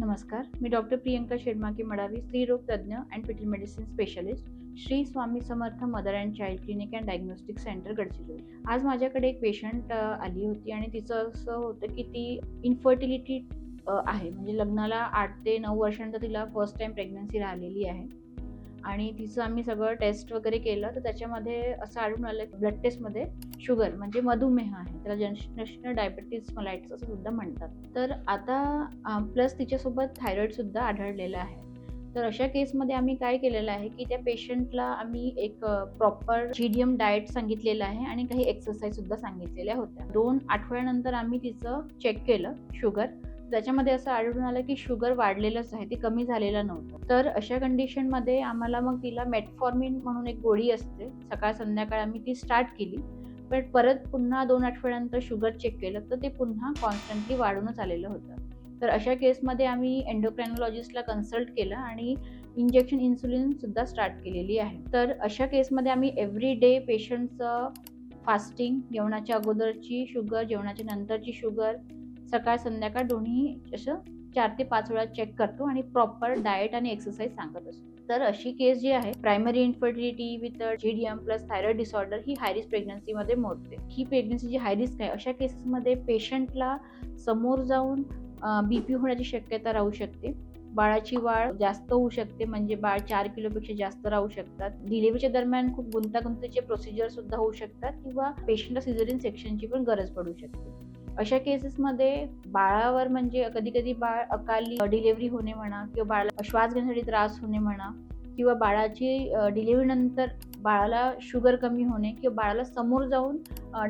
नमस्कार, मी डॉक्टर प्रियंका शेडमाके मडावी, स्त्रीरोग तज्ञ and fetal medicine specialist, Shri Swami Samarth mother and child clinic and diagnostic centre, Gadchiroli. आज माझ्याकडे एक पेशंट आली होती आणि तिचं असं होतं की ती इन्फर्टिलिटी आहे. म्हणजे लग्नाला 8 ते 9 वर्षानंतर तिला फर्स्ट टाईम प्रेग्नन्सी राहिलेली आहे आणि तिचं आम्ही सगळं टेस्ट वगैरे केलं, तर त्याच्यामध्ये असं आढळून आलं की ब्लड टेस्टमध्ये शुगर म्हणजे मधुमेह आहे. त्याला जस्टेशनल डायबिटीज मेलाइटस असं सुद्धा म्हणतात. तर आता प्लस तिच्यासोबत थायरॉईडसुद्धा आढळलेलं आहे. तर अशा केसमध्ये आम्ही काय केलेलं आहे की त्या पेशंटला आम्ही एक प्रॉपर GDM डाएट सांगितलेलं आहे आणि काही एक्सरसाइजसुद्धा सांगितलेल्या होत्या. 2 आठवड्यानंतर आम्ही तिचं चेक केलं शुगर. त्याच्यामध्ये असं आढळून आलं की शुगर वाढलेलंच आहे, ते कमी झालेलं नव्हतं. तर अशा कंडिशनमध्ये आम्हाला मग तिला मेटफॉर्मिन म्हणून एक गोळी असते, सकाळ संध्याकाळ आम्ही ती स्टार्ट केली. पण परत पुन्हा 2 आठवड्यानंतर शुगर चेक केलं, तर ते पुन्हा कॉन्स्टंटली वाढूनच आलेलं होतं. तर अशा केसमध्ये आम्ही एंडोक्राइनॉलॉजिस्टला कन्सल्ट केलं आणि इंजेक्शन इन्सुलिनसुद्धा स्टार्ट केलेली आहे. तर अशा केसमध्ये आम्ही एव्हरी डे पेशंटचं फास्टिंग, जेवणाच्या अगोदरची शुगर, जेवणाच्या नंतरची शुगर, सकाळ संध्याकाळ दोन्ही असं 4 ते 5 वेळा चेक करतो आणि प्रॉपर डाएट आणि एक्सरसाइज सांगत असतो. तर अशी केस जी आहे, primary infertility with GDM plus thyroid disorder, ही हाय रिस्क प्रेग्नन्सीमध्ये मोडते. ही प्रेग्नन्सी जी हाय रिस्क आहे, अशा केसेसमध्ये पेशंटला समोर जाऊन BP होण्याची शक्यता राहू शकते. बाळाची वाढ जास्त होऊ शकते, म्हणजे बाळ 4 किलोपेक्षा जास्त राहू शकतात. डिलिव्हरीच्या दरम्यान खूप गुंतागुंतीचे प्रोसिजर सुद्धा होऊ शकतात किंवा पेशंटला सिझेरियन सेक्शनची पण गरज पडू शकते. अशा केसेसमध्ये बाळावर म्हणजे कधी-कधी बाळ अकाली डिलिव्हरी होणे म्हणा किंवा बाळाला श्वास घेण्यासाठी त्रास होणे म्हणा किंवा बाळाची डिलिव्हरीनंतर बाळाला शुगर कमी होणे किंवा बाळाला समोर जाऊन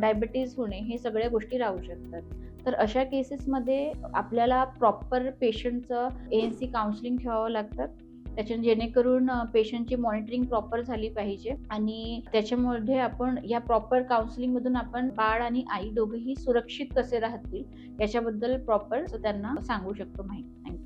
डायबिटीज होणे, हे सगळ्या गोष्टी राहू शकतात. तर अशा केसेसमध्ये आपल्याला प्रॉपर पेशंटचं ANC काउन्सिलिंग ठेवावं लागतं. जेणेकरून पेशंटची मॉनिटरिंग प्रॉपर झाली पाहिजे आणि त्याच्यामध्ये आपण या प्रॉपर काउन्सिलिंगमधून आपण बाळ आणि आई दोघेही सुरक्षित कसे राहतील याच्याबद्दल प्रॉपर त्यांना सांगू शकतो माहिती.